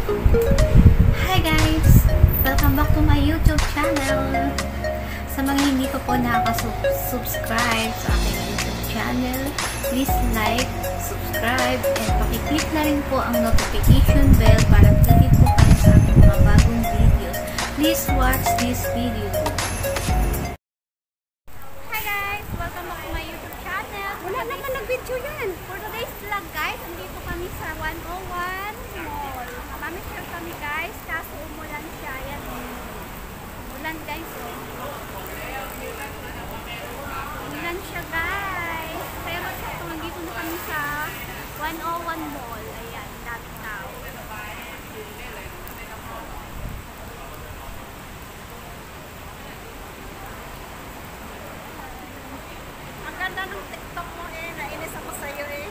Hi guys! Welcome back to my YouTube channel. Sa mga hindi pa po nakaka-subscribe sa aking YouTube channel, please like, subscribe, and pakiclick na rin po ang notification bell para updated po kayo sa aking mga bagong videos. Please watch this video. Hi guys! Welcome back to my YouTube channel. Wala naman nag-video yan. For today's vlog guys, andito kami sa 101 Mall. Mamishare kami guys, kaso umulan siya. Ayan o. Umulan guys o. Umulan siya guys. Pero so, nandito na kami sa 101 Mall. Ayan, daming tao. Ang ganda ng TikTok mo eh. Nainis ako sa'yo eh.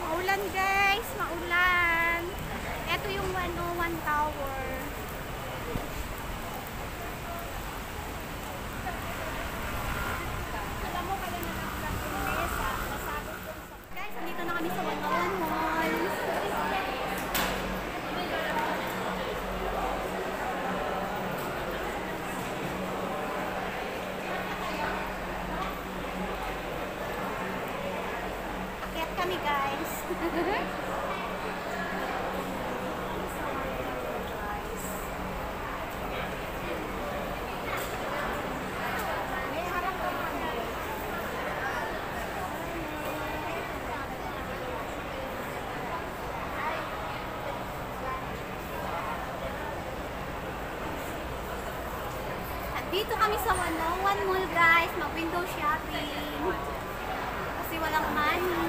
Maulan guys, maulan. Ito yung 101 Tower. Alam mo pala na lang yung mesa. Nasabi ko sa... Guys, nandito na kami sa 101 Mall. Akyat kami guys. May harap ka man. At dito kami sa 101 Mall guys, mag-window shopping. Kasi walang money.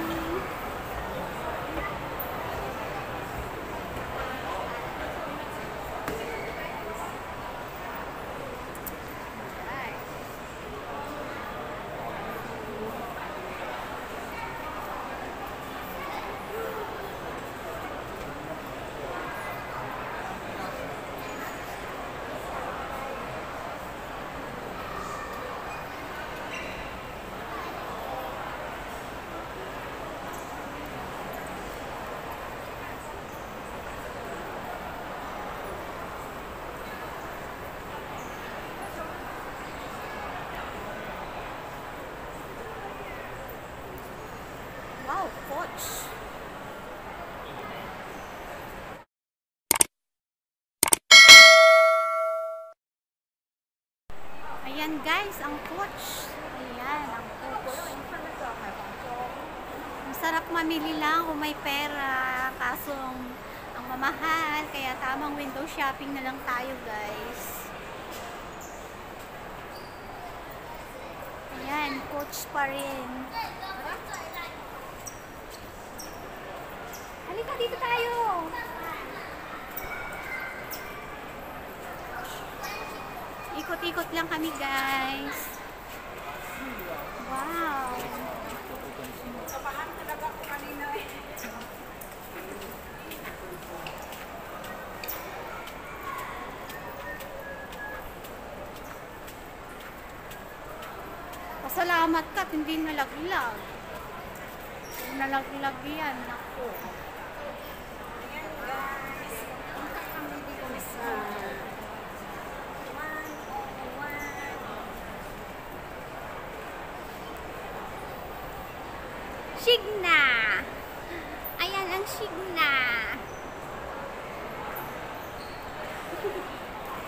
Wow, Coach. Ayan guys, ang Coach. Ayan, ang Coach. Masarap mamili lang kung may pera. Kaso, ang mamahal. Kaya tamang window shopping na lang tayo guys. Ayan, Coach pa rin. Halika, dito tayo. Ikot-ikot lang kami, guys. Wow. Kabahan talaga ako kanina eh. Pasalamat ka at hindi nalaglag. Kung nalaglag yan, naku. Ayan guys. Punta kami dito sa 101. Signa. Ayan ang Signa.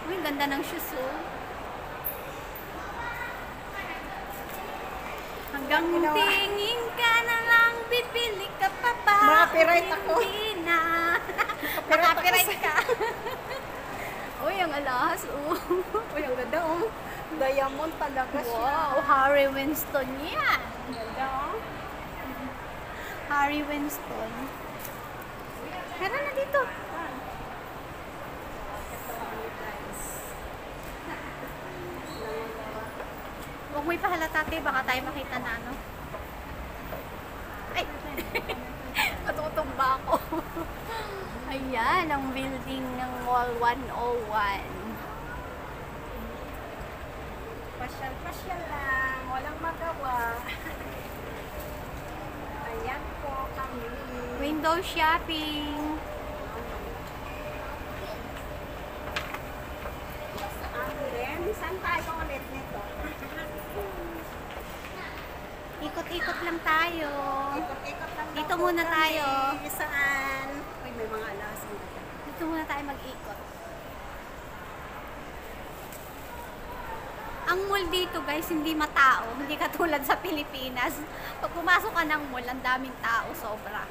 Uy, ganda ng shoes, oh. Hanggang tingin ka na lang, bibili ka pa ba? Mga-copyright ako. Hindi na. Copyright ka. Uy, ang alahas, oh. Uy, ang ganda oh. Diamond talaga siya. Wow, Harry Winston yan. Ang ganda oh. Harry Winston. Tara na dito. Huwag mo ipahalata, te. Baka tayo makita na ano. Ay! Matutumba ako. Ayan, ang building ng Mall 101. Pasyal-pasyal lang. Walang magawa. Window shopping. Saan tayo ulit nito? Ikot-ikot lang tayo. Ikot-ikot lang Dito daw po muna kami. tayo. Saan? Uy, may mga alas. Dito muna tayo mag-ikot. Ang mall dito guys, hindi matao. Hindi katulad sa Pilipinas. Pag pumasok ka ng mall, ang daming tao, sobra.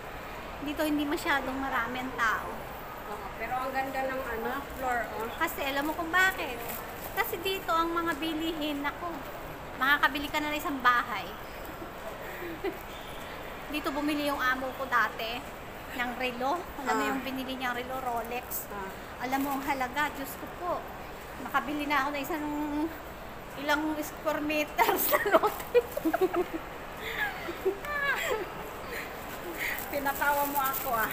Dito hindi masyadong maraming tao. Oo, pero ang ganda ng floor, oh. Kasi alam mo kung bakit. Kasi dito ang mga bilihin, ako, makakabili ka na ng isang bahay. Dito bumili yung amo ko dati ng relo. Alam mo yung binili niyang relo, Rolex. Alam mo ang halaga, Diyos ko po. Makabili na ako ng isang ilang square meters na lote. Pinatawa mo ako, ah.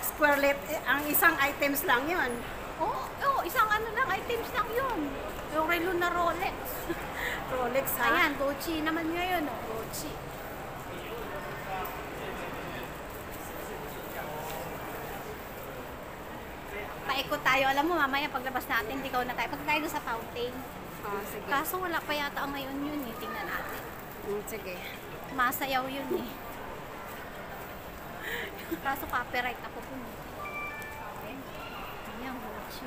Square lit, ang isang items lang yun. Oo, isang ano lang, items lang yun. Yung relo na Rolex. Rolex, ha? Ayan, Gucci naman ngayon, oh, Gucci. Paikot tayo. Alam mo, mamaya paglabas natin, ikaw na tayo. Pag tayo doon sa fountain. Sige. Kaso wala pa yata ngayon yun eh. Tingnan natin. Sige. Masayaw yun eh. Kaso copyright ako po. Ayan, Gucci.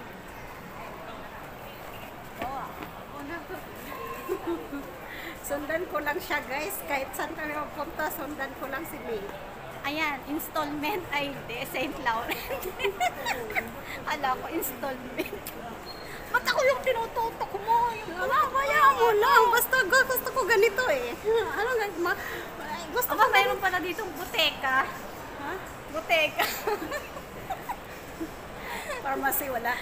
Sundan ko lang siya, guys. Kahit saan kami magpunta, sundan ko lang si May. Ayan, installment ay hindi, St. Laurent. Ala ko, installment. Ba't ako yung tinututok mo? Mamaya mo lang. Basta gusto ko ganito eh. Ano nga? Gusto ko Aba, mayroon pala ditong buteka. Ha? Buteka. Pharmacy, wala.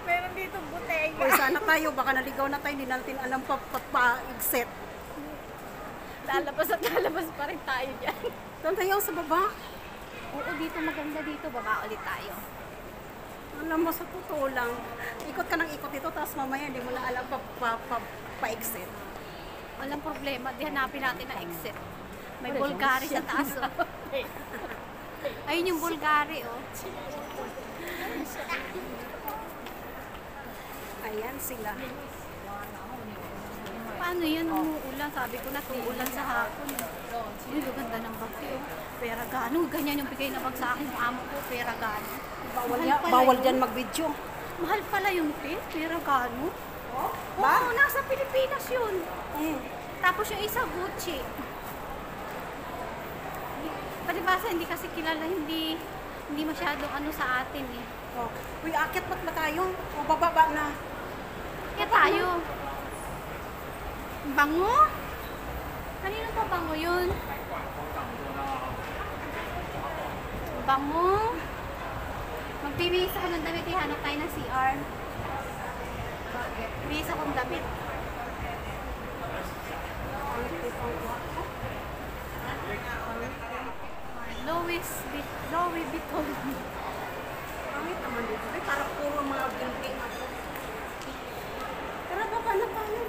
Meron ditong buteka. Uy, sana tayo. Baka naligaw na tayo. Hindi natin alam pa-exit. Lalabas at lalabas pa rin tayo dyan. Doon tayo sa baba. Oo, dito maganda dito. Baba ulit tayo. Alam mo, sa totoo lang. Ikot ka ng ikot dito, tapos mamaya hindi mo na alam pa-exit. Walang problema. Di hanapin natin ang exit. May Bulgari sa taas. Oh. Ayun yung Bulgari, oh. Ayan sila. Paano yan? Umuulan. Sabi ko na, uulan sa hapon. Uy, ganda ng bag ko. Pera gano. Ganyan yung bigay na bag sa akin. Yung amo ko, pera gano. Bawal dyan mag-video. Mahal pala yung pin. Pera gano. Oh? Oo, nasa Pilipinas yun. Eh. Tapos yung isa, Gucci. Palibasa, hindi kasi kilala, hindi masyadong ano sa atin eh. Oh. Uy, akit ba't ba tayo? O bababa na? Kaya tayo. Bango? Kanino pa bango yun? Bango? Magpibihis ako ng damit, ihanap tayo ng CR. Bihis akong damit. Louis Vuitton. Pangit naman dito. Ay, parang puro mga building ako. Tara, baba na tayo.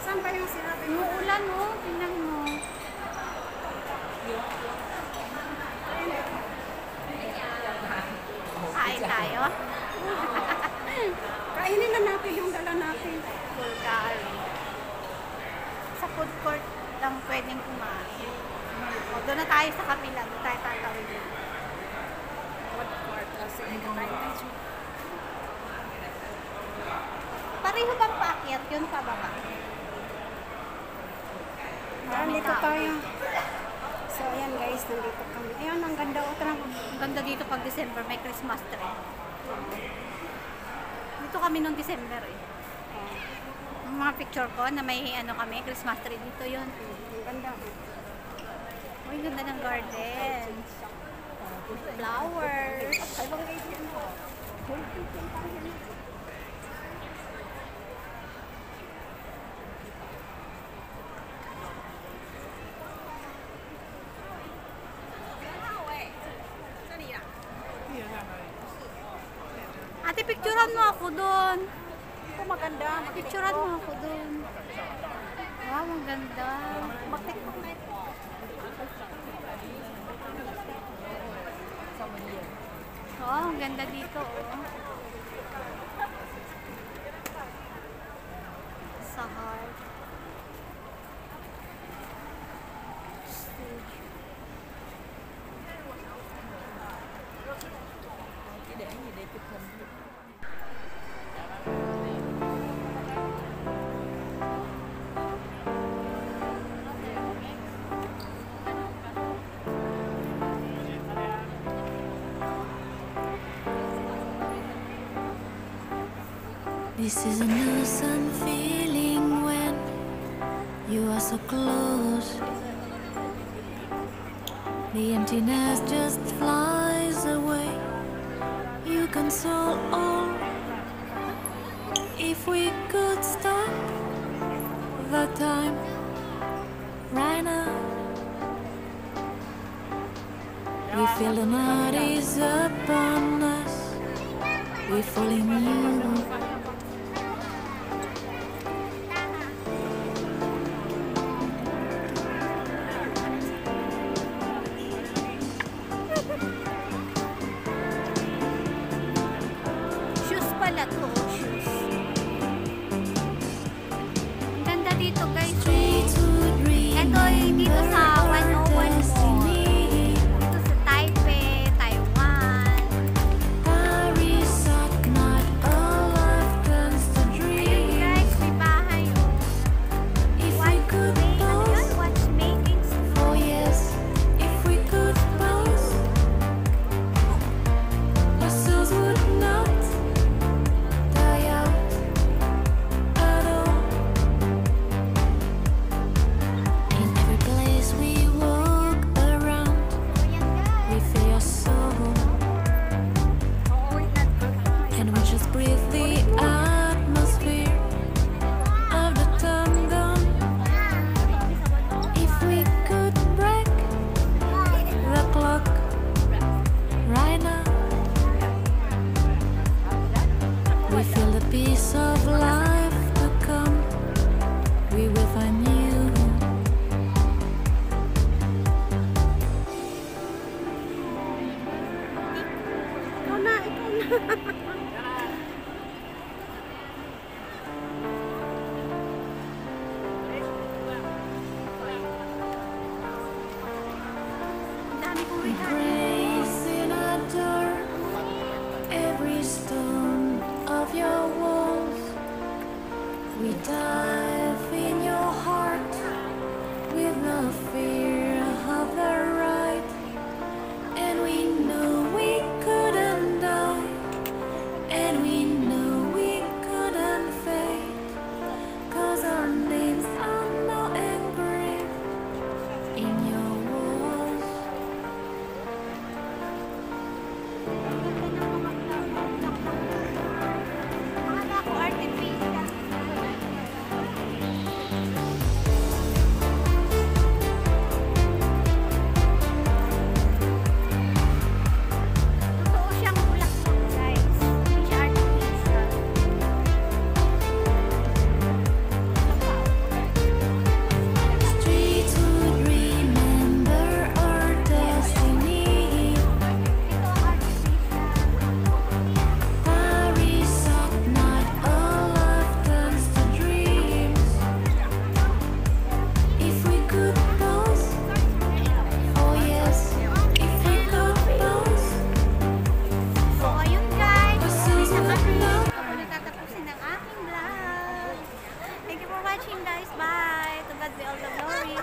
Saan ba yung sinabi mo? Umuulan, oh. Tingnan mo. Kain tayo. Kainin na natin yung dala natin. Bulgari. Sa food court lang pwedeng kumain. O, doon na tayo sa kapila. Doon tayo tatawid. Food court. Sige, kain tayo. Pareho bang paakyat yun pababa? Nandito tayo. So, ayan guys, nandito kami. Ayan, ang ganda. O, tara. Ang ganda dito pag December, may Christmas tree. Dito kami nung December eh. Ang mga picture ko na may ano kami, Christmas tree dito yun. Ang ganda. Uy, ganda ng garden. Flowers. Ate, picturean mo ako doon. Ito maganda. Picturean mo ako doon. Wow, ang ganda. Mag-tiktok na ito. Oh, ang ganda dito, oh. Sa heart. Stage. Để gì để chụp hình. This is an awesome feeling when you are so close. The emptiness just flies away. You console all. If we could stop the time right now, we feel the night is upon us. We fall in you. Shoes pala to, shoes. Ang ganda dito, guys. Ito ay dito sa 101 Mall. Dito sa Taipei, Taiwan. Ayun, guys, may bahay, oh. Watchmaking school. And we just breathe the atmosphere of the time gone. If we could break the clock right now, we feel the peace of life to come. We will find you. Ikaw na, ikaw na. Ang dami kong We regalo. praise and adore every stone of your walls. We dive in your heart with no fear of the right. And we know we couldn't die. And we know we couldn't fade. 'Cause our names are now engraved in your walls. Akala ko artificial. Totoo siyang bulaklak, guys. Hindi siya artificial. Streets would remember our destiny. Ito ang artificial. Paris at night, all love turns to dreams. If we could pause, oh yes, if we could pause, So, ayun, guys. the souls would know. Ito po natatapusin ng aking vlog. Thank you for watching, guys. Bye. To God be all the glory.